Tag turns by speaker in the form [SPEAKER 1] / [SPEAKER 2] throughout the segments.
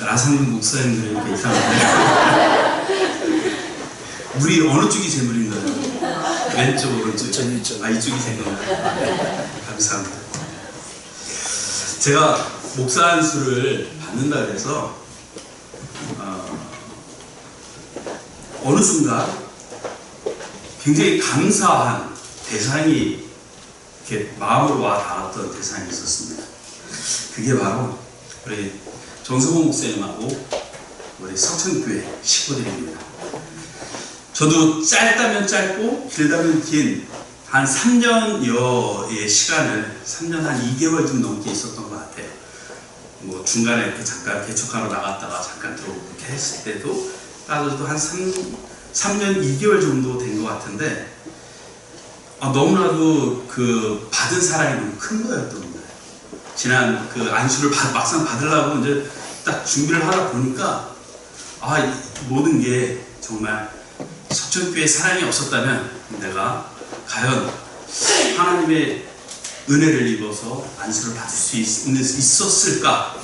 [SPEAKER 1] 라상군 목사님들 이렇게 이상한데 우리 어느 쪽이 재물인가요? 왼쪽 오른쪽?
[SPEAKER 2] 전 이쪽.
[SPEAKER 1] 아, 이쪽이 재물인가요? 감사합니다. 제가 목사 안수를 받는다 그래서 어느 순간 굉장히 감사한 대상이 이렇게 마음으로 와 닿았던 대상이 있었습니다. 그게 바로 우리 정성호 목사님하고 우리 석천교회 식구들입니다. 저도 짧다면 짧고 길다면 긴 한 3년여의 시간을 3년 한 2개월 좀 넘게 있었던 것 같아요. 뭐 중간에 이렇게 잠깐 개척하러 나갔다가 잠깐 들어오고 이렇게 했을 때도 따져도 한 3년 2개월 정도 된 것 같은데 너무나도 그 받은 사랑이 너무 큰 거였던 거예요. 지난 그 안수를 막상 받으려고 이제 딱 준비를 하다 보니까 이 모든 게 정말 석천교회 사랑이 없었다면 내가 과연 하나님의 은혜를 입어서 안수를 받을 수 있었을까?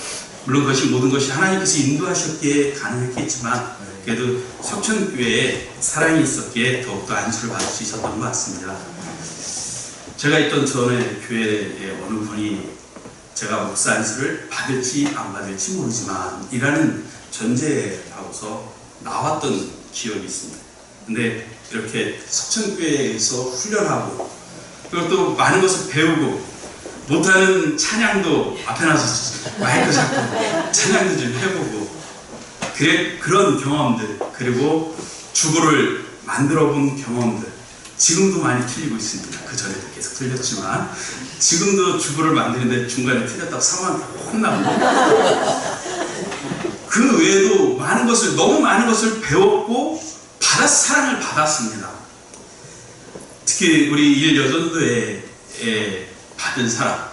[SPEAKER 1] 물론 그것이 모든 것이 하나님께서 인도하셨기에 가능했겠지만 그래도 석천교회에 사랑이 있었기에 더욱더 안수를 받을 수 있었던 것 같습니다. 제가 있던 전에 교회의 어느 분이 제가 목사 안수를 받을지 안 받을지 모르지만 이라는 전제하고서 나왔던 기억이 있습니다. 근데 이렇게 석천교회에서 훈련하고 그리고 또 많은 것을 배우고 못하는 찬양도 앞에 나서 마이크 잡고 찬양도 좀 해보고 그런 경험들 그리고 주보를 만들어 본 경험들 지금도 많이 틀리고 있습니다. 그 전에도 계속 틀렸지만 지금도 주보를 만드는데 중간에 틀렸다고 상황이 혼나고 그 외에도 너무 많은 것을 배웠고 사랑을 받았습니다. 특히 우리 일여전도에 받은 사랑.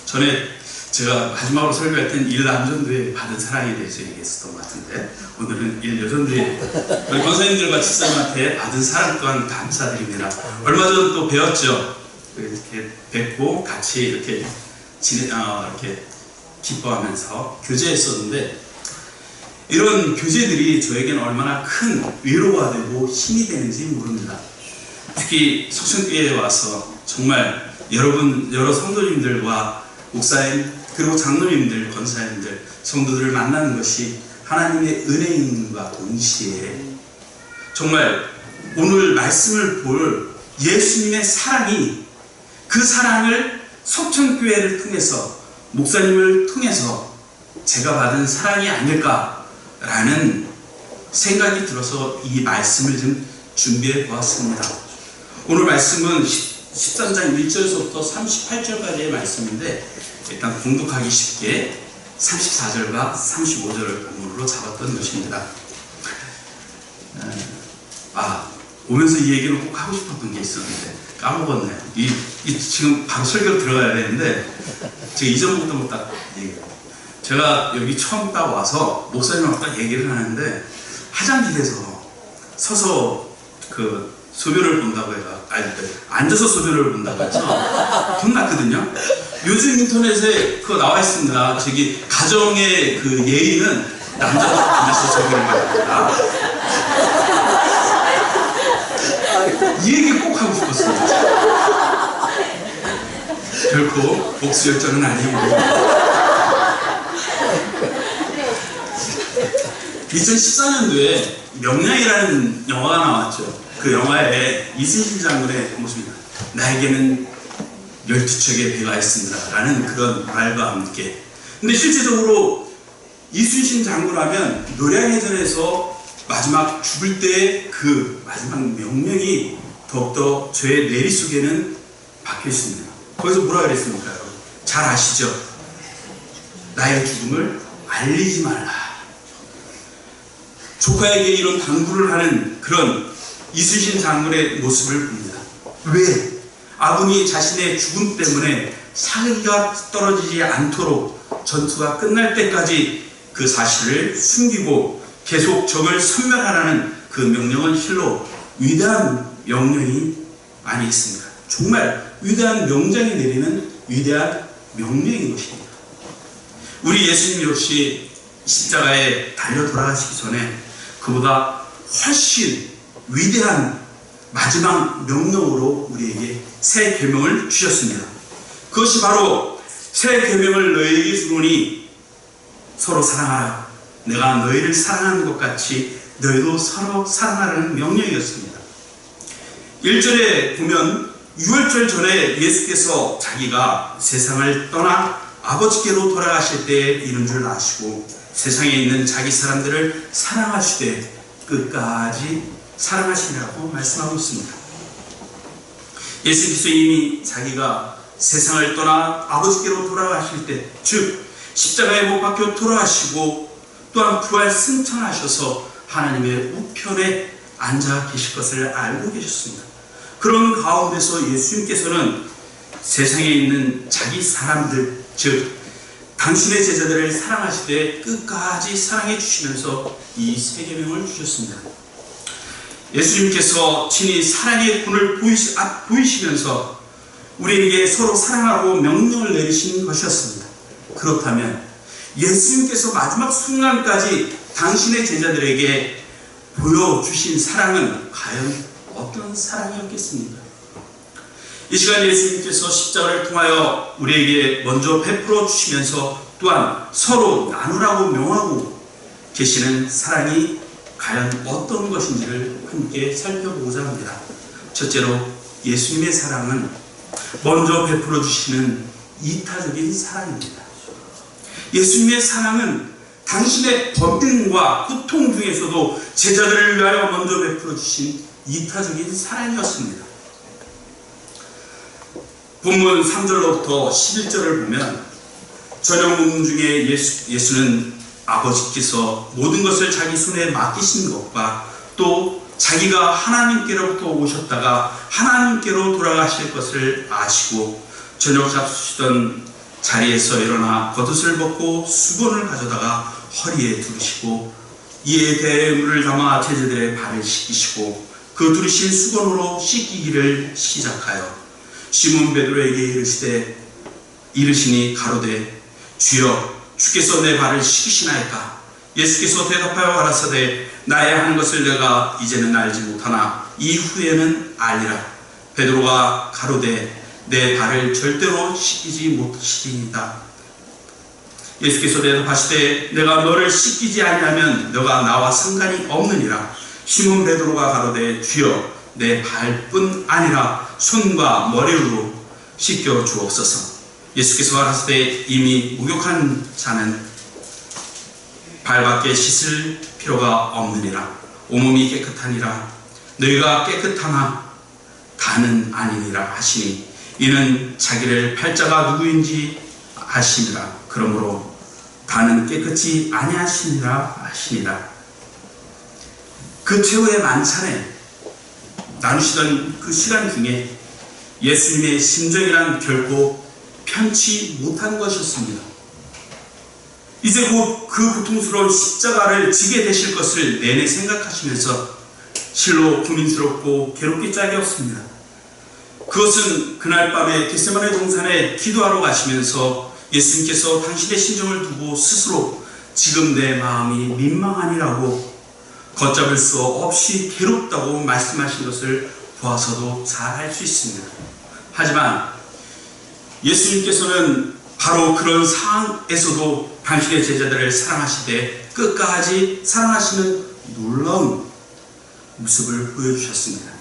[SPEAKER 1] 전에 제가 마지막으로 설교할 땐 일남전도에 받은 사랑에 대해서 얘기했었던 것 같은데 오늘은 일여전도에 우리 권사님들과 집사님한테 받은 사랑 또한 감사드립니다. 얼마 전 또 배웠죠. 이렇게 뵙고 같이 이렇게 이렇게 기뻐하면서 교제했었는데 이런 교제들이 저에게는 얼마나 큰 위로가 되고 힘이 되는지 모릅니다. 특히 석천교회에 와서 정말 여러 성도님들과 목사님 그리고 장로님들, 권사님들, 성도들을 만나는 것이 하나님의 은혜임과 동시에 정말 오늘 말씀을 볼 예수님의 사랑이 그 사랑을 석천교회를 통해서 목사님을 통해서 제가 받은 사랑이 아닐까라는 생각이 들어서 이 말씀을 좀 준비해 보았습니다. 오늘 말씀은 13장 1절에서부터 38절까지의 말씀인데 일단 공독하기 쉽게 34절과 35절을 본문으로 잡았던 것입니다. 오면서 이 얘기를 꼭 하고 싶었던 게 있었는데 까먹었네요. 지금 바로 설교로 들어가야 되는데 제가 이전부터 딱 얘기해요. 제가 여기 처음 딱 와서 목사님하고 딱 얘기를 하는데 화장실에서 서서 그 소변을 본다고 해가 앉아서 소변을 본다고 해서 혼났거든요. 요즘 인터넷에 그거 나와 있습니다. 저기 가정의 그 예의는 남자도 앉아서 소변을 봐야 된다. 이 얘기 꼭 하고 싶었어요. 결코 복수열전은 아니고 2014년도에 명량이라는 영화가 나왔죠. 그 영화에 이순신 장군의 모습입니다. 나에게는 12척의 배가 있습니다 라는 그런 말과 함께 근데 실제적으로 이순신 장군하면 노량해전에서 마지막 죽을 때의 그 마지막 명령이 더욱더 저의 내리 속에는 박혀 있습니다. 거기서 뭐라 그랬습니까? 잘 아시죠? 나의 죽음을 알리지 말라. 조카에게 이런 당부를 하는 그런 이순신 장군의 모습을 봅니다. 왜? 아군이 자신의 죽음 때문에 사기가 떨어지지 않도록 전투가 끝날 때까지 그 사실을 숨기고 계속 적을 섬멸하라는 그 명령은 실로 위대한 명령이 아니겠습니까? 정말 위대한 명장이 내리는 위대한 명령인 것입니다. 우리 예수님 역시 십자가에 달려 돌아가시기 전에 그보다 훨씬 위대한 마지막 명령으로 우리에게 새 계명을 주셨습니다. 그것이 바로 새 계명을 너희에게 주노니 서로 사랑하라. 내가 너희를 사랑하는 것 같이 너희도 서로 사랑하라는 명령이었습니다. 1절에 보면 유월절 전에 예수께서 자기가 세상을 떠나 아버지께로 돌아가실 때에 이런 줄 아시고 세상에 있는 자기 사람들을 사랑하시되 끝까지 사랑하시라고 말씀하고 있습니다. 예수께서 이미 자기가 세상을 떠나 아버지께로 돌아가실 때, 즉 십자가에 못 박혀 돌아가시고 또한 부활 승천하셔서 하나님의 우편에 앉아 계실 것을 알고 계셨습니다. 그런 가운데서 예수님께서는 세상에 있는 자기 사람들, 즉 당신의 제자들을 사랑하시되 끝까지 사랑해 주시면서 이 세 계명을 주셨습니다. 예수님께서 친히 사랑의 군을 보이시면서 우리에게 서로 사랑하고 명령을 내리신 것이었습니다. 그렇다면 예수님께서 마지막 순간까지 당신의 제자들에게 보여주신 사랑은 과연 어떤 사랑이었겠습니까? 이 시간 예수님께서 십자가를 통하여 우리에게 먼저 베풀어 주시면서 또한 서로 나누라고 명하고 계시는 사랑이 과연 어떤 것인지를 함께 살펴보고자 합니다. 첫째로 예수님의 사랑은 먼저 베풀어 주시는 이타적인 사랑입니다. 예수님의 사랑은 당신의 범행과 고통 중에서도 제자들을 위하여 먼저 베풀어 주신 이타적인 사랑이었습니다. 본문 3절로부터 11절을 보면 저녁 먹는 중에 예수는 아버지께서 모든 것을 자기 손에 맡기신 것과 또 자기가 하나님께로부터 오셨다가 하나님께로 돌아가실 것을 아시고 저녁 잡수시던 자리에서 일어나 겉옷을 벗고 수건을 가져다가 허리에 두르시고 이에 대에 물을 담아 제자들의 발을 씻기시고 그 두르신 수건으로 씻기기를 시작하여 시몬 베드로에게 이르시니 가로되 주여 주께서 내 발을 씻기시나이까. 예수께서 대답하여 가라사대 나의 하는 것을 내가 이제는 알지 못하나 이후에는 알리라. 베드로가 가로되 내 발을 절대로 씻기지 못하시리이다. 예수께서 대답하시되 내가 너를 씻기지 아니하면 너가 나와 상관이 없느니라. 시몬 베드로가 가로되 주여 내 발뿐 아니라 손과 머리로 씻겨 주옵소서. 예수께서 가라사대 이미 목욕한 자는 발밖에 씻을 필요가 없느니라. 온몸이 깨끗하니라. 너희가 깨끗하나 다는 아니니라 하시니 이는 자기를 팔자가 누구인지 아시니라. 그러므로 다는 깨끗이 아니하시니라 하시니라. 그 최후의 만찬에 나누시던 그 시간 중에 예수님의 심정이란 결코 편치 못한 것이었습니다. 이제 곧 그 고통스러운 십자가를 지게 되실 것을 내내 생각하시면서 실로 고민스럽고 괴롭기 짝이 없습니다. 그것은 그날 밤에 겟세마네 동산에 기도하러 가시면서 예수님께서 당신의 심정을 두고 스스로 지금 내 마음이 민망하니라고 걷잡을 수 없이 괴롭다고 말씀하신 것을 보아서도 잘 알 수 있습니다. 하지만 예수님께서는 바로 그런 상황에서도 당신의 제자들을 사랑하시되 끝까지 사랑하시는 놀라운 모습을 보여주셨습니다.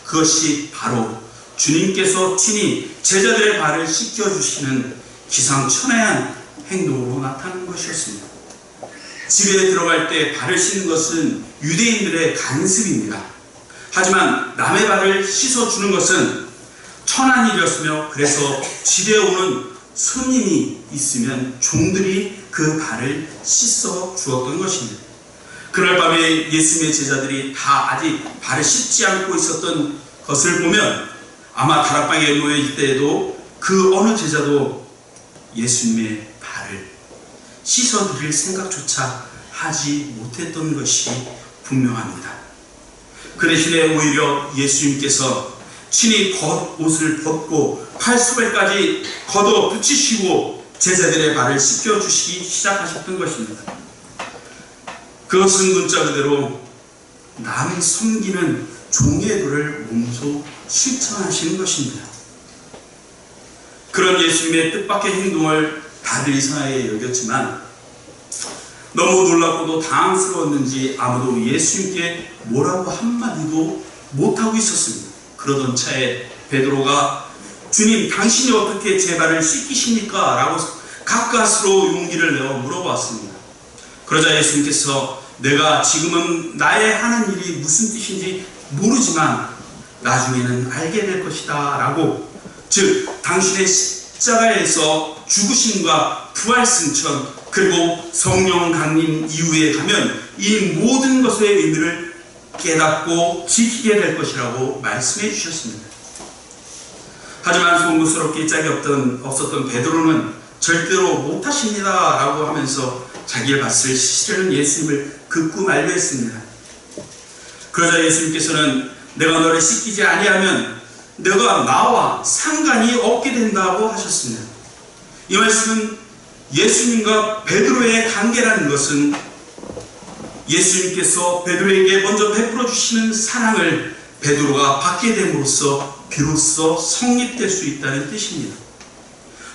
[SPEAKER 1] 그것이 바로 주님께서 친히 제자들의 발을 씻겨주시는 기상천외한 행동으로 나타나는 것이었습니다. 집에 들어갈 때 발을 씻는 것은 유대인들의 관습입니다. 하지만 남의 발을 씻어주는 것은 천한 일이었으며 그래서 집에 오는 손님이 있으면 종들이 그 발을 씻어 주었던 것입니다. 그날 밤에 예수님의 제자들이 다 아직 발을 씻지 않고 있었던 것을 보면 아마 다락방에 모여있을 때에도 그 어느 제자도 예수님의 발을 씻어드릴 생각조차 하지 못했던 것이 분명합니다. 그 대신에 오히려 예수님께서 친히 겉옷을 벗고 팔수발까지 걷어 붙이시고 제자들의 발을 씻겨주시기 시작하셨던 것입니다. 그것은 문자 그대로 남을 섬기는 종의 도를 몸소 실천하시는 것입니다. 그런 예수님의 뜻밖의 행동을 다들 이상하게 여겼지만 너무 놀랍고도 당황스러웠는지 아무도 예수님께 뭐라고 한마디도 못하고 있었습니다. 그러던 차에 베드로가 주님, 당신이 어떻게 제 발을 씻기십니까? 라고 가까스로 용기를 내어 물어보았습니다. 그러자 예수님께서 내가 지금은 나의 하는 일이 무슨 뜻인지 모르지만 나중에는 알게 될 것이다 라고, 즉 당신의 십자가에서 죽으심과 부활승천 그리고 성령 강림 이후에 가면 이 모든 것의 의미를 깨닫고 지키게 될 것이라고 말씀해 주셨습니다. 하지만 송구스럽게 짝이 없었던 베드로는 절대로 못하십니다 라고 하면서 자기의 밭을 씻으려는 예수님을 극구 만류했습니다. 그러자 예수님께서는 내가 너를 씻기지 아니하면 너가 나와 상관이 없게 된다고 하셨습니다. 이 말씀은 예수님과 베드로의 관계라는 것은 예수님께서 베드로에게 먼저 베풀어 주시는 사랑을 베드로가 받게 됨으로써 비로소 성립될 수 있다는 뜻입니다.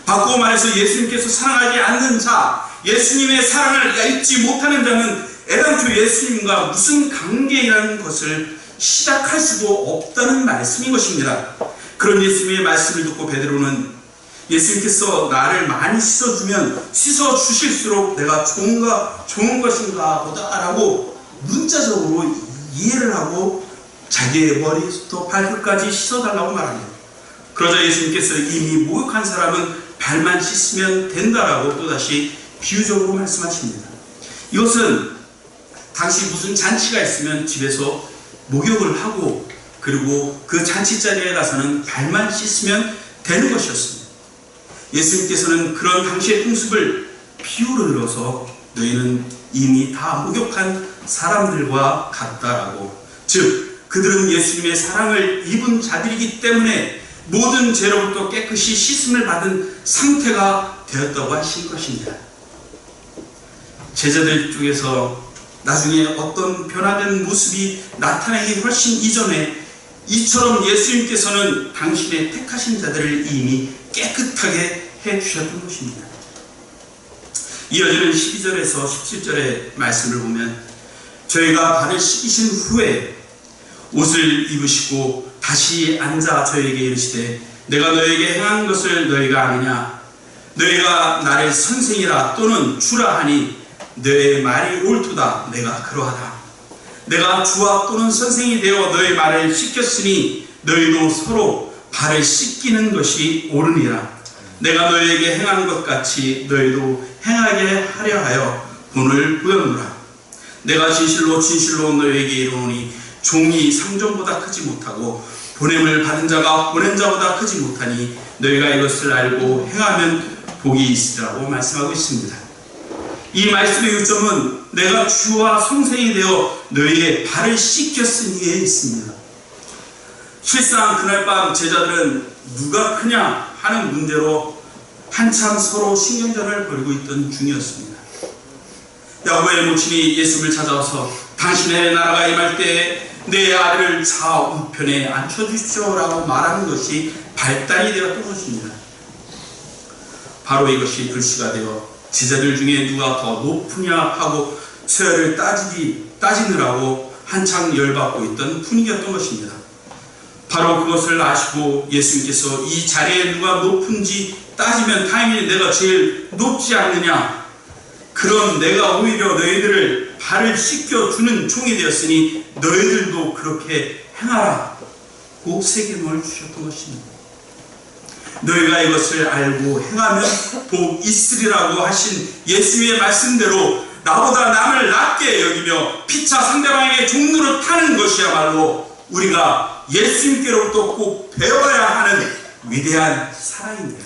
[SPEAKER 1] 바꾸어 말해서 예수님께서 사랑하지 않는 자, 예수님의 사랑을 잊지 못하는 자는 애당초 예수님과 무슨 관계라는 것을 시작할 수도 없다는 말씀인 것입니다. 그런 예수님의 말씀을 듣고 베드로는 예수님께서 나를 많이 씻어주면 씻어주실수록 내가 좋은 것인가 보다라고 문자적으로 이해를 하고 자기의 머리부터 발끝까지 씻어달라고 말합니다. 그러자 예수님께서 이미 목욕한 사람은 발만 씻으면 된다라고 또다시 비유적으로 말씀하십니다. 이것은 당시 무슨 잔치가 있으면 집에서 목욕을 하고 그리고 그 잔치 자리에 가서는 발만 씻으면 되는 것이었습니다. 예수님께서는 그런 당시의 풍습을 비유를 넣어서 너희는 이미 다 목욕한 사람들과 같다라고, 즉 그들은 예수님의 사랑을 입은 자들이기 때문에 모든 죄로부터 깨끗이 씻음을 받은 상태가 되었다고 하신 것입니다. 제자들 중에서 나중에 어떤 변화된 모습이 나타나기 훨씬 이전에 이처럼 예수님께서는 당신의 택하신 자들을 이미 깨끗하게 해주셨던 것입니다. 이어지는 12절에서 17절의 말씀을 보면 저희가 발을 씻기신 후에 옷을 입으시고 다시 앉아 저에게 이르시되 내가 너에게 행한 것을 너희가 아느냐? 너희가 나를 선생이라 또는 주라 하니 너의 말이 옳도다. 내가 그러하다. 내가 주와 또는 선생이 되어 너의 말을 씻겼으니 너희도 서로 발을 씻기는 것이 옳으니라. 내가 너희에게 행한 것 같이 너희도 행하게 하려 하여 본을 구하노라. 내가 진실로 너희에게 이르노니 종이 상전보다 크지 못하고 보냄을 받은 자가 보낸 자보다 크지 못하니 너희가 이것을 알고 행하면 복이 있으리라고 말씀하고 있습니다. 이 말씀의 요점은 내가 주와 성생이 되어 너희의 발을 씻겼으니에 있습니다. 실상 그날 밤 제자들은 누가 크냐 하는 문제로 한참 서로 신경전을 벌이고 있던 중이었습니다. 야고보의 모친이 예수님을 찾아와서 당신의 나라가 임할 때에 내 아들을 좌우편에 앉혀주십시오 라고 말하는 것이 발단이 되었던 것입니다. 바로 이것이 불씨가 되어 제자들 중에 누가 더 높으냐 하고 서열을 따지느라고 한창 열받고 있던 분위기였던 것입니다. 바로 그것을 아시고 예수님께서 이 자리에 누가 높은지 따지면 당연히 내가 제일 높지 않느냐, 그럼 내가 오히려 너희들을 발을 씻겨주는 종이 되었으니 너희들도 그렇게 행하라 고 세계명을 주셨던 것입니다. 너희가 이것을 알고 행하면 복 있으리라고 하신 예수의 말씀대로 나보다 남을 낮게 여기며 피차 상대방에게 종노릇 하는 것이야말로 우리가 예수님께로부터 꼭 배워야 하는 위대한 사랑입니다.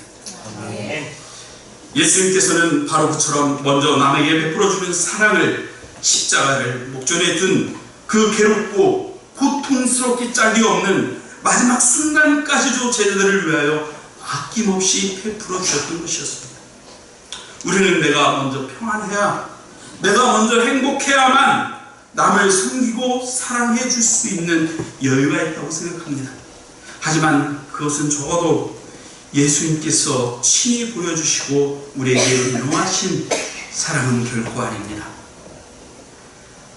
[SPEAKER 1] 예수님께서는 바로 그처럼 먼저 남에게 베풀어주는 사랑을 십자가를 목전에 둔 그 괴롭고 고통스럽기 짝이 없는 마지막 순간까지도 제자들을 위하여 아낌없이 베풀어 주셨던 것이었습니다. 우리는 내가 먼저 평안해야, 내가 먼저 행복해야만 남을 섬기고 사랑해 줄 수 있는 여유가 있다고 생각합니다. 하지만 그것은 적어도 예수님께서 친히 보여주시고 우리에게 명하신 사랑은 결코 아닙니다.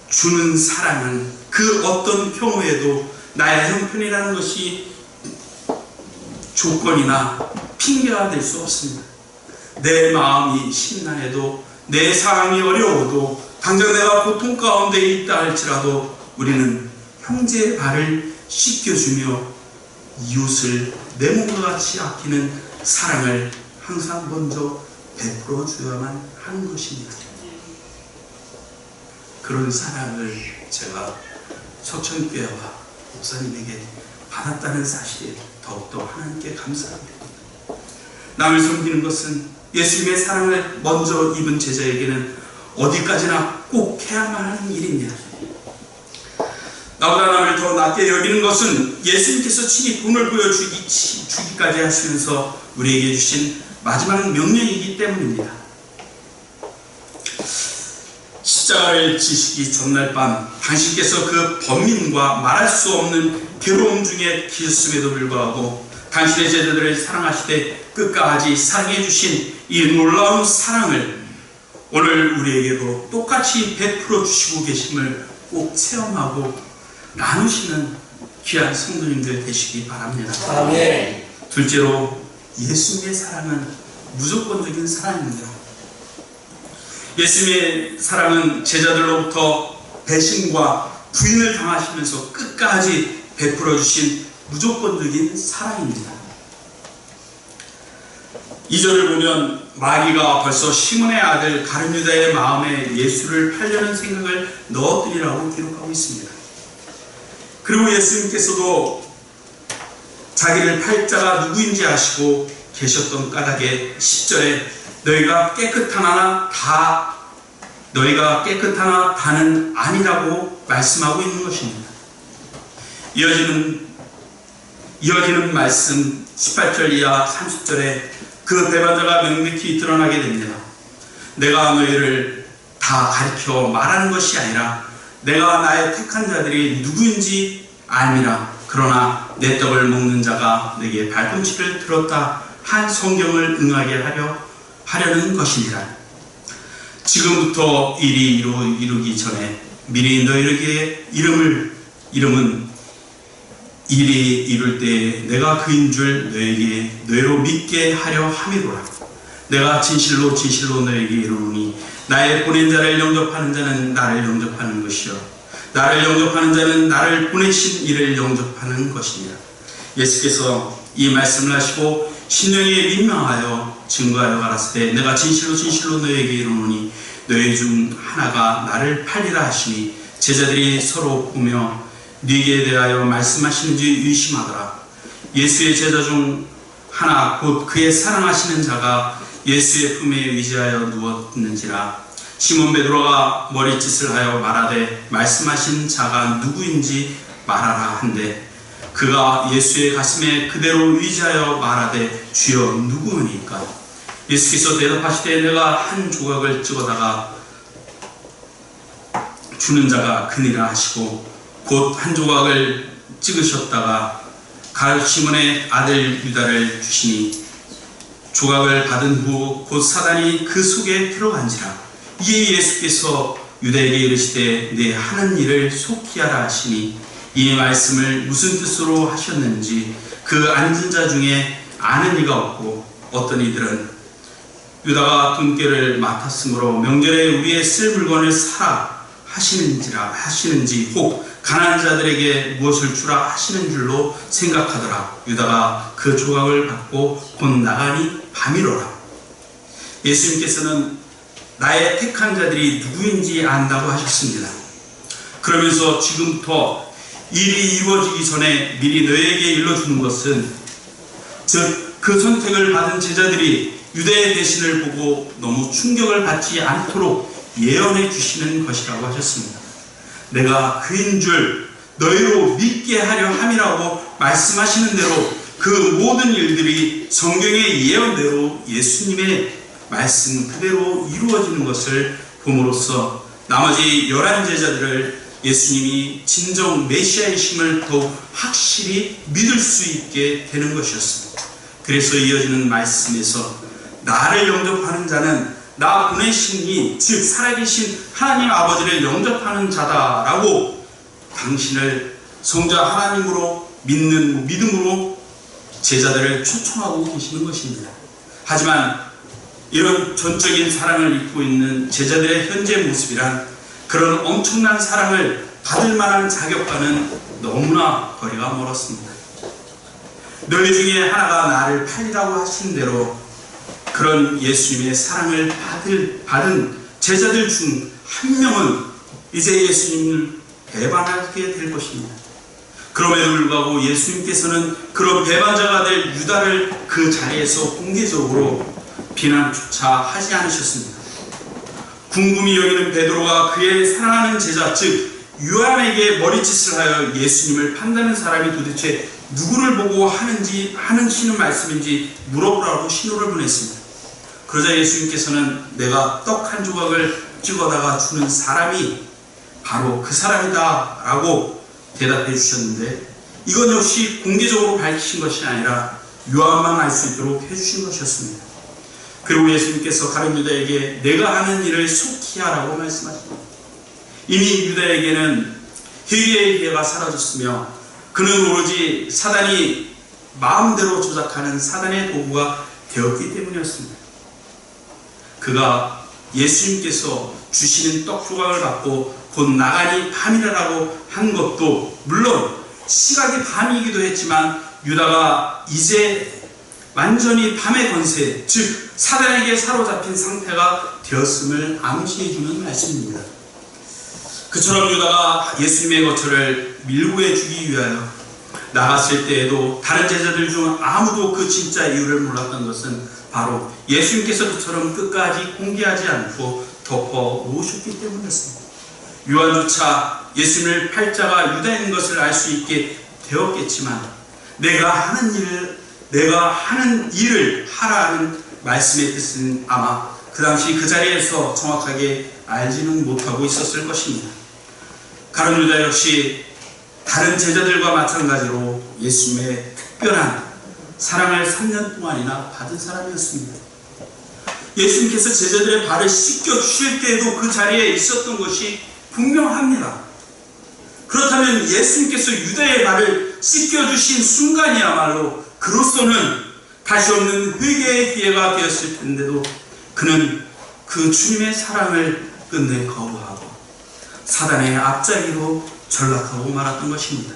[SPEAKER 1] 주는 사랑은 그 어떤 경우에도 나의 형편이라는 것이 조건이나 핑계가 될 수 없습니다. 내 마음이 심란해도, 내 상황이 어려워도, 당장 내가 고통 가운데 있다 할지라도 우리는 형제의 발을 씻겨주며 이웃을 내 몸과 같이 아끼는 사랑을 항상 먼저 베풀어 줘야만 하는 것입니다. 그런 사랑을 제가 서천교회와 목사님에게 받았다는 사실에 더욱더 하나님께 감사합니다. 남을 섬기는 것은 예수님의 사랑을 먼저 입은 제자에게는 어디까지나 꼭 해야만 하는 일입니다. 나보다 남을 더 낮게 여기는 것은 예수님께서 친히 본을 보여주기까지 하시면서 우리에게 주신 마지막 명령이기 때문입니다. 십자가를 지시기 전날 밤 당신께서 그 범민과 말할 수 없는 괴로움 중에 계셨음에도 불구하고 당신의 제자들을 사랑하시되 끝까지 사랑해 주신 이 놀라운 사랑을 오늘 우리에게도 똑같이 베풀어 주시고 계심을 꼭 체험하고 나누시는 귀한 성도님들 되시기 바랍니다.
[SPEAKER 2] 아멘.
[SPEAKER 1] 둘째로, 예수님의 사랑은 무조건적인 사랑입니다. 예수님의 사랑은 제자들로부터 배신과 부인을 당하시면서 끝까지 베풀어 주신 무조건적인 사랑입니다. 2절을 보면 마귀가 벌써 시몬의 아들 가룟 유다의 마음에 예수를 팔려는 생각을 넣었더니라고 기록하고 있습니다. 그리고 예수님께서도 자기를 팔 자가 누구인지 아시고 계셨던 까닭에 10절에 너희가 깨끗하나 다는 아니라고 말씀하고 있는 것입니다. 이어지는 말씀 18절 이하 30절에 그 배반자가 명백히 드러나게 됩니다. 내가 너희를 다 가르쳐 말하는 것이 아니라 내가 나의 택한 자들이 누구인지 알미라. 그러나 내 떡을 먹는 자가 내게 발꿈치를 들었다 한 성경을 응하게 하려는 것이니라. 지금부터 일이 이루기 전에 미리 너희에게 이름은 일이 이룰 때 내가 그인 줄 너희로 믿게 하려 함이로라. 내가 진실로 너희에게 이르노니 나의 보낸 자를 영접하는 자는 나를 영접하는 것이요 나를 영접하는 자는 나를 보내신 이를 영접하는 것이니라. 예수께서 이 말씀을 하시고 심령에 민망하여 증거하여 가라사대 내가 진실로 너희에게 이르노니 너희 중 하나가 나를 팔리라 하시니 제자들이 서로 보며 네게 대하여 말씀하시는지 의심하더라. 예수의 제자 중 하나 곧 그의 사랑하시는 자가 예수의 품에 의지하여 누웠는지라. 시몬 베드로가 머리짓을 하여 말하되 말씀하신 자가 누구인지 말하라 한데 그가 예수의 가슴에 그대로 의지하여 말하되 주여 누구니까? 예수께서 대답하시되 내가 한 조각을 찍어다가 주는 자가 그니라 하시고 곧 한 조각을 찍으셨다가 시몬의 아들 유다를 주시니 조각을 받은 후 곧 사단이 그 속에 들어간지라. 이에 예수께서 유다에게 이르시되 내 하는 일을 속히 하라 하시니 이 말씀을 무슨 뜻으로 하셨는지 그 앉은 자 중에 아는 이가 없고 어떤 이들은 유다가 돈깨를 맡았으므로 명절에 우리의 쓸 물건을 사라 하시는지 혹 가난한 자들에게 무엇을 주라 하시는 줄로 생각하더라. 유다가 그 조각을 받고 곧 나가니 밤이로라. 예수님께서는 나의 택한 자들이 누구인지 안다고 하셨습니다. 그러면서 지금부터 일이 이루어지기 전에 미리 너희에게 일러주는 것은 즉 그 선택을 받은 제자들이 유대의 대신을 보고 너무 충격을 받지 않도록 예언해 주시는 것이라고 하셨습니다. 내가 그인 줄 너희로 믿게 하려 함이라고 말씀하시는 대로 그 모든 일들이 성경의 예언대로 예수님의 말씀 그대로 이루어지는 것을 봄으로써 나머지 11제자들을 예수님이 진정 메시아이심을 더욱 확실히 믿을 수 있게 되는 것이었습니다. 그래서 이어지는 말씀에서 나를 영접하는 자는 나 보내신 이, 즉 살아계신 하나님 아버지를 영접하는 자다라고 당신을 성자 하나님으로 믿는 믿음으로 제자들을 초청하고 계시는 것입니다. 하지만 이런 전적인 사랑을 입고 있는 제자들의 현재 모습이란 그런 엄청난 사랑을 받을 만한 자격과는 너무나 거리가 멀었습니다. 너희 중에 하나가 나를 팔리라고 하신 대로 그런 예수님의 사랑을 받은 제자들 중 한 명은 이제 예수님을 배반하게 될 것입니다. 그럼에도 불구하고 예수님께서는 그런 배반자가 될 유다를 그 자리에서 공개적으로 비난조차 하지 않으셨습니다. 궁금히 여기는 베드로가 그의 사랑하는 제자 즉 요한에게 머리짓을 하여 예수님을 판다는 사람이 도대체 누구를 보고 하시는 말씀인지 물어보라고 신호를 보냈습니다. 그러자 예수님께서는 내가 떡 한 조각을 찍어다가 주는 사람이 바로 그 사람이다 라고 대답해 주셨는데 이건 역시 공개적으로 밝히신 것이 아니라 요한만 알 수 있도록 해주신 것이었습니다. 그리고 예수님께서 다른 유다에게 내가 하는 일을 속히 하라고 말씀하십니다. 이미 유다에게는 회개의 기회가 사라졌으며 그는 오로지 사단이 마음대로 조작하는 사단의 도구가 되었기 때문이었습니다. 그가 예수님께서 주시는 떡 조각을 받고 곧 나가니 밤이라고 한 것도 물론 시각이 밤이기도 했지만 유다가 이제 완전히 밤의 권세 즉 사단에게 사로잡힌 상태가 되었음을 암시해주는 말씀입니다. 그처럼 유다가 예수님의 거처를 밀고 해주기 위하여 나갔을 때에도 다른 제자들 중 아무도 그 진짜 이유를 몰랐던 것은 바로 예수님께서 그처럼 끝까지 공개하지 않고 덮어 놓으셨기 때문이었습니다. 요한조차 예수님을 팔 자가 유다인 것을 알 수 있게 되었겠지만 내가 하는 일을 하라는 말씀의 뜻은 아마 그 당시 그 자리에서 정확하게 알지는 못하고 있었을 것입니다. 가룟 유다 역시 다른 제자들과 마찬가지로 예수님의 특별한 사랑을 3년 동안이나 받은 사람이었습니다. 예수님께서 제자들의 발을 씻겨주실 때에도 그 자리에 있었던 것이 분명합니다. 그렇다면 예수님께서 유다의 발을 씻겨주신 순간이야말로 그로서는 다시 없는 회개의 기회가 되었을 텐데도 그는 그 주님의 사랑을 끝내 거부하고 사단의 앞자리로 전락하고 말았던 것입니다.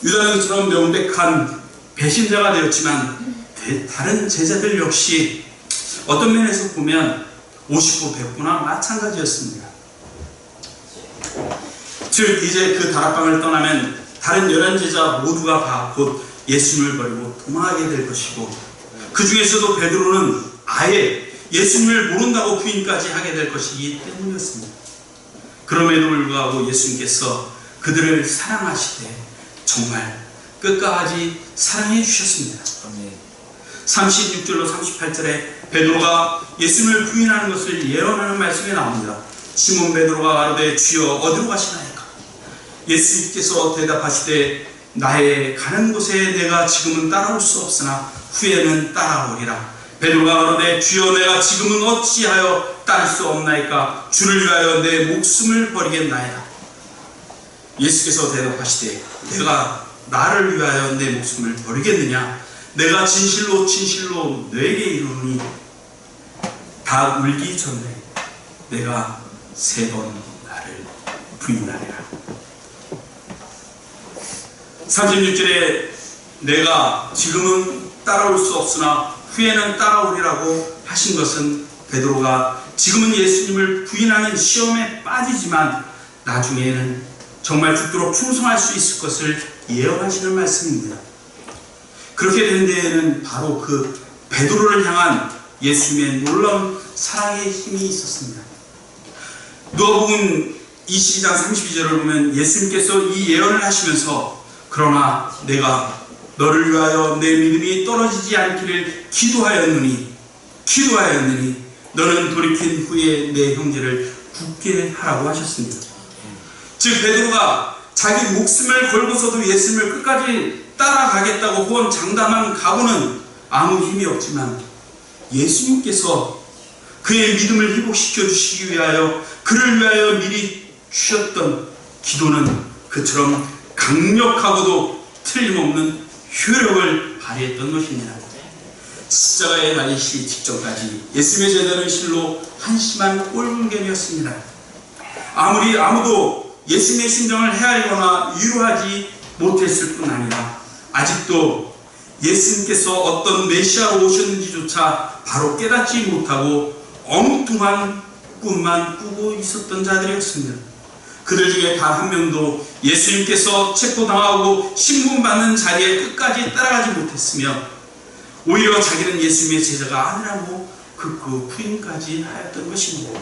[SPEAKER 1] 유다는 그처럼 명백한 배신자가 되었지만 다른 제자들 역시 어떤 면에서 보면 50부 100부나 마찬가지였습니다. 즉 이제 그 다락방을 떠나면 다른 11제자 모두가 곧 예수님을 버리고 도망하게 될 것이고 그 중에서도 베드로는 아예 예수님을 모른다고 부인까지 하게 될 것이기 때문이었습니다. 그럼에도 불구하고 예수님께서 그들을 사랑하시되 정말 끝까지 사랑해 주셨습니다. 36절로 38절에 베드로가 예수님을 부인하는 것을 예언하는 말씀이 나옵니다. 시몬 베드로가 가로되 주여 어디로 가시나이까? 예수님께서 대답하시되 나의 가는 곳에 내가 지금은 따라올 수 없으나 후에는 따라오리라. 베드로가 가로되 주여 내가 지금은 어찌하여 따를 수 없나이까? 주를 위하여 내 목숨을 버리겠나이다. 예수께서 대답하시되 내가 나를 위하여 내 목숨을 버리겠느냐? 내가 진실로 진실로 너에게 이르노니 다 울기 전에 내가 3번 나를 부인하리라. 36절에 내가 지금은 따라올 수 없으나 후에는 따라오리라고 하신 것은 베드로가 지금은 예수님을 부인하는 시험에 빠지지만 나중에는 정말 죽도록 충성할 수 있을 것을 예언하시는 말씀입니다. 그렇게 된 데에는 바로 그 베드로를 향한 예수님의 놀라운 사랑의 힘이 있었습니다. 누가복음 22장 32절을 보면 예수님께서 이 예언을 하시면서 그러나 내가 너를 위하여 내 믿음이 떨어지지 않기를 기도하였느니 기도하였느니 너는 돌이킨 후에 내 형제를 굳게 하라고 하셨습니다. 즉 베드로가 자기 목숨을 걸고서도 예수님을 끝까지 따라가겠다고 호언장담한 각오는 아무 힘이 없지만 예수님께서 그의 믿음을 회복시켜 주시기 위하여 그를 위하여 미리 주셨던 기도는 그처럼 강력하고도 틀림없는 효력을 발휘했던 것입니다. 십자가에 달리시기 직전까지 예수님의 제자는 실로 한심한 꼴불견이었습니다. 아무리 아무도 예수님의 심정을 헤아리거나 위로하지 못했을 뿐 아니라 아직도 예수님께서 어떤 메시아로 오셨는지조차 바로 깨닫지 못하고 엉뚱한 꿈만 꾸고 있었던 자들이었습니다. 그들 중에 단 한 명도 예수님께서 체포당하고 신문받는 자리에 끝까지 따라가지 못했으며 오히려 자기는 예수님의 제자가 아니라고 극구 부인까지 하였던 것입니다.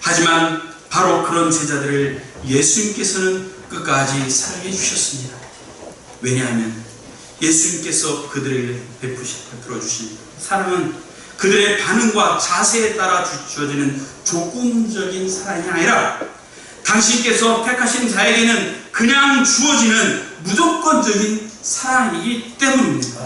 [SPEAKER 1] 하지만 바로 그런 제자들을 예수님께서는 끝까지 사랑해 주셨습니다. 왜냐하면 예수님께서 그들에게 베풀어 주신 사랑은 그들의 반응과 자세에 따라 주어지는 조건적인 사랑이 아니라 당신께서 택하신 자에게는 그냥 주어지는 무조건적인 사랑이기 때문입니다.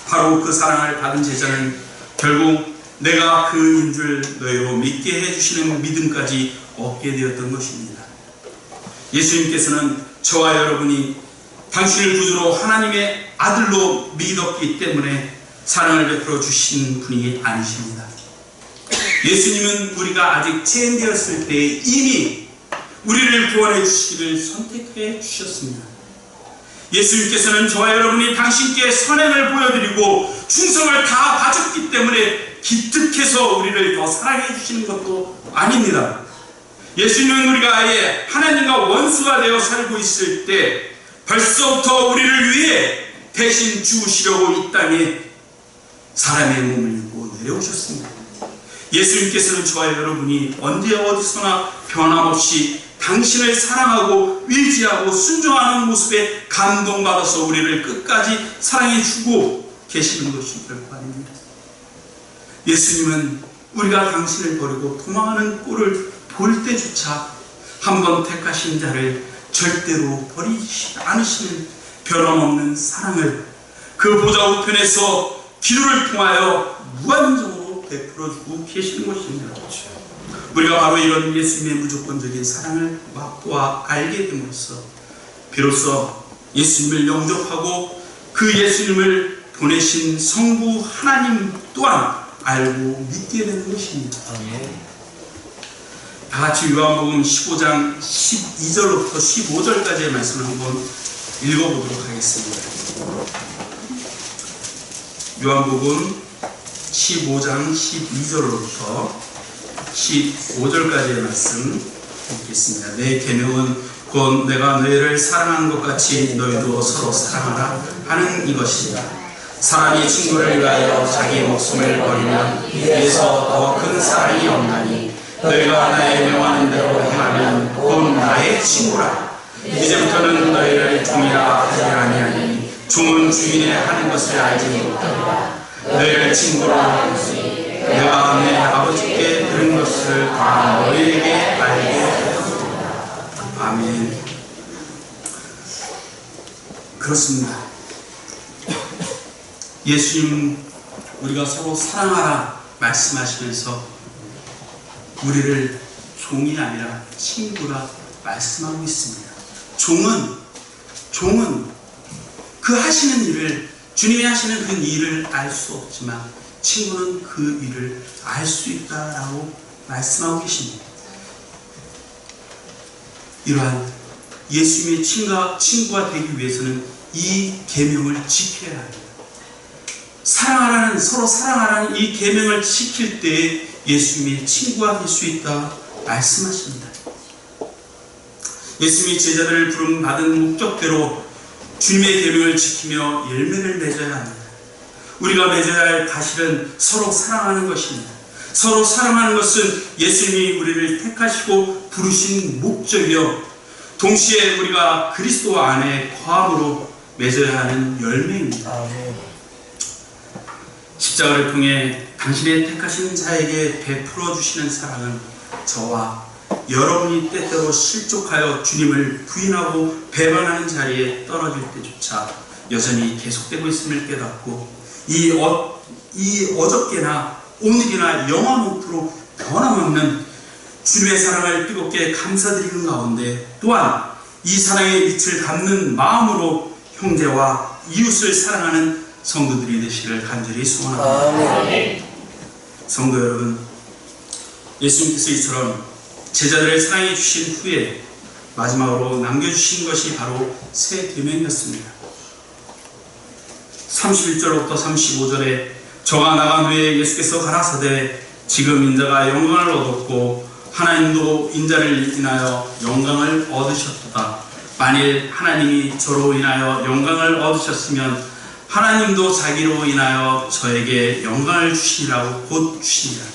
[SPEAKER 1] 바로 그 사랑을 받은 제자는 결국 내가 그인 줄 너희로 믿게 해주시는 믿음까지 얻게 되었던 것입니다. 예수님께서는 저와 여러분이 당신을 구주로 하나님의 아들로 믿었기 때문에 사랑을 베풀어 주신 분이 아니십니다. 예수님은 우리가 아직 체인되었을 때 이미 우리를 구원해 주시기를 선택해 주셨습니다. 예수님께서는 저와 여러분이 당신께 선행을 보여드리고 충성을 다 바쳤기 때문에 기특해서 우리를 더 사랑해 주시는 것도 아닙니다. 예수님은 우리가 아예 하나님과 원수가 되어 살고 있을 때 벌써부터 우리를 위해 대신 죽으시려고 이 땅에 사람의 몸을 입고 내려오셨습니다. 예수님께서는 저와 여러분이 언제 어디서나 변함없이 당신을 사랑하고 의지하고 순종하는 모습에 감동받아서 우리를 끝까지 사랑해 주고 계시는 것이 결코 아닙니다. 예수님은 우리가 당신을 버리고 도망하는 꼴을 볼 때조차 한번 택하신 자를 절대로 버리지 않으시는 변함없는 사랑을 그 보좌 우편에서 기도를 통하여 무한정으로 베풀어주고 계시는 것입니다. 우리가 바로 이런 예수님의 무조건적인 사랑을 맛보아 알게 됨으로써 비로소 예수님을 영접하고 그 예수님을 보내신 성부 하나님 또한 알고 믿게 되는 것입니다. 다 같이 요한복음 15장 12절부터 15절까지의 말씀을 한번 읽어보도록 하겠습니다. 요한복음 15장 12절로부터 15절까지의 말씀 읽겠습니다. 내 계명은 곧 내가 너희를 사랑한 것 같이 너희도 서로 사랑하라 하는 이것이다. 사람이 친구를 위하여 자기 목숨을 버리면 이에서 더 큰 사랑이 없나니 너희가 나의 명하는 대로 행하면 곧 나의 친구라. 이제부터는 너희를 종이라 하지 아니하니 종은 주인의 하는 것을 알지 못하리라. 너희를 친구라 하니 내가 내 아버지께 들은 것을 다 너희에게 알게 하였습니다. 아멘. 그렇습니다. 예수님 우리가 서로 사랑하라 말씀하시면서 우리를 종이 아니라 친구라 말씀하고 있습니다. 종은 그 하시는 일을 주님이 하시는 그 일을 알 수 없지만 친구는 그 일을 알 수 있다라고 말씀하고 계십니다. 이러한 예수님의 친구가 되기 위해서는 이 계명을 지켜야 합니다. 사랑하라는, 서로 사랑하라는 이 계명을 지킬 때 예수님의 친구가 될 수 있다 말씀하십니다. 예수님이 제자들을 부름받은 목적대로 주님의 계명을 지키며 열매를 맺어야 합니다. 우리가 맺어야 할 가실은 서로 사랑하는 것입니다. 서로 사랑하는 것은 예수님이 우리를 택하시고 부르신 목적이요 동시에 우리가 그리스도 안에 거함으로 맺어야 하는 열매입니다. 십자가를 통해 당신의 택하신 자에게 베풀어 주시는 사랑은 저와 여러분이 때때로 실족하여 주님을 부인하고 배반하는 자리에 떨어질 때조차 여전히 계속되고 있음을 깨닫고 이 어저께나 오늘이나 영원토록 변함없는 주님의 사랑을 뜨겁게 감사드리는 가운데 또한 이 사랑의 빛을 갚는 마음으로 형제와 이웃을 사랑하는 성도들이 되시기를 간절히 소원합니다. 성도 여러분, 예수님께서 이처럼 제자들을 사랑해 주신 후에 마지막으로 남겨주신 것이 바로 새 계명이었습니다. 31절부터 35절에 저가 나간 후에 예수께서 가라사대 지금 인자가 영광을 얻었고 하나님도 인자를 인하여 영광을 얻으셨도다. 만일 하나님이 저로 인하여 영광을 얻으셨으면 하나님도 자기로 인하여 저에게 영광을 주시리라고 곧 주시니라.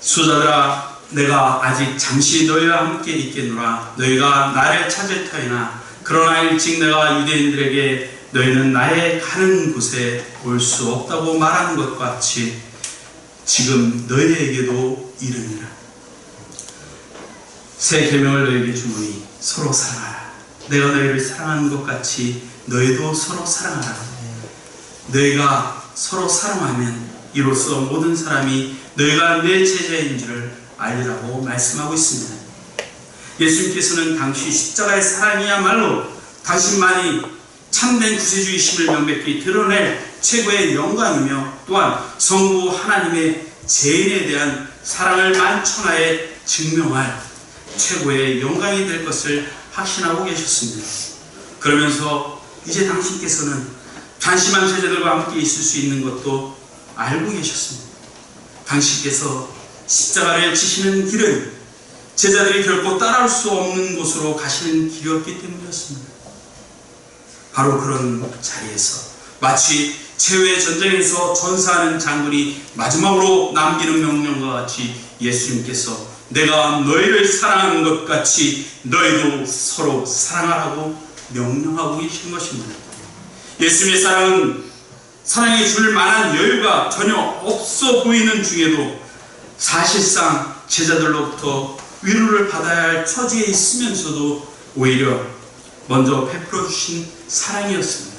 [SPEAKER 1] 수자들아, 내가 아직 잠시 너희와 함께 있겠노라. 너희가 나를 찾을 터이나 그러나 일찍 내가 유대인들에게 너희는 나의 가는 곳에 올 수 없다고 말하는 것 같이 지금 너희에게도 이르니라. 새 계명을 너희에게 주노니 서로 사랑하라. 내가 너희를 사랑하는 것 같이 너희도 서로 사랑하라. 너희가 서로 사랑하면 이로써 모든 사람이 너희가 내 제자인 줄을 알리라고 말씀하고 있습니다. 예수님께서는 당시 십자가의 사랑이야말로 당신만이 참된 구세주이심을 명백히 드러낼 최고의 영광이며 또한 성부 하나님의 죄인에 대한 사랑을 만천하에 증명할 최고의 영광이 될 것을 확신하고 계셨습니다. 그러면서 이제 당신께서는 단심한 제자들과 함께 있을 수 있는 것도 알고 계셨습니다. 당신께서 십자가를 지시는 길은 제자들이 결코 따라올 수 없는 곳으로 가시는 길이었기 때문이었습니다. 바로 그런 자리에서 마치 최후의 전쟁에서 전사하는 장군이 마지막으로 남기는 명령과 같이 예수님께서 내가 너희를 사랑하는 것 같이 너희도 서로 사랑하라고 명령하고 계신 것입니다. 예수님의 사랑은 사랑해 줄 만한 여유가 전혀 없어 보이는 중에도 사실상 제자들로부터 위로를 받아야 할 처지에 있으면서도 오히려 먼저 베풀어 주신 사랑이었습니다.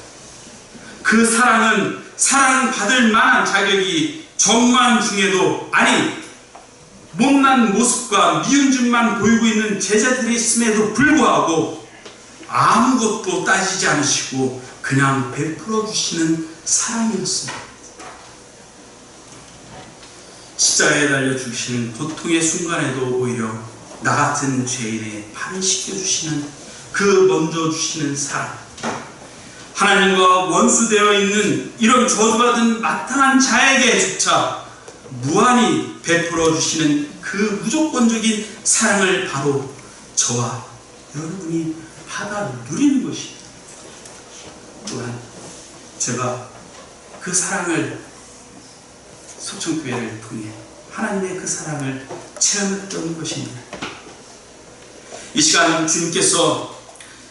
[SPEAKER 1] 그 사랑은 사랑받을 만한 자격이 정말 중에도 아니 못난 모습과 미운 짓만 보이고 있는 제자들이 있음에도 불구하고 아무것도 따지지 않으시고 그냥 베풀어 주시는 사랑이었습니다. 십자가에 달려 죽으시는 고통의 순간에도 오히려 나 같은 죄인의 팔을 씻겨주시는 그 먼저 주시는 사랑, 하나님과 원수되어 있는 이런 저주받은 마땅한 자에게조차 무한히 베풀어 주시는 그 무조건적인 사랑을 바로 저와 여러분이 받아 누리는 것입니다. 또한 제가 그 사랑을 속천교회를 통해 하나님의 그 사랑을 체험했던 것입니다. 이 시간 주님께서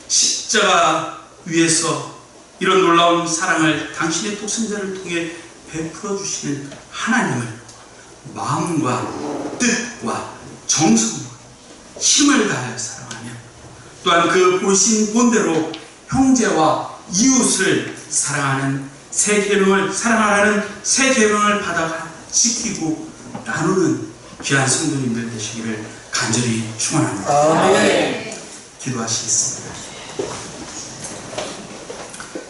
[SPEAKER 1] 십자가 위에서 이런 놀라운 사랑을 당신의 독생자를 통해 베풀어 주시는 하나님을 마음과 뜻과 정성과 힘을 다하여 사랑하며 또한 그 보신 본대로 형제와 이웃을 사랑하는 새 계명을 사랑하라는 새 계명을 받아 지키고 나누는 귀한 성도님들 되시기를 간절히 축원합니다. 기도하시겠습니다.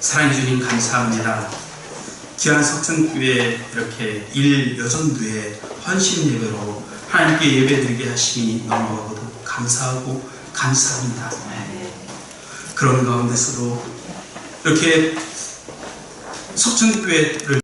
[SPEAKER 1] 사랑해 주님 감사합니다. 귀한 석천교회 이렇게 일여전도의 헌신 예배로 하나님께 예배드리게 하심이 너무나도 감사하고 감사합니다. 그런 가운데서도 이렇게 석천교회를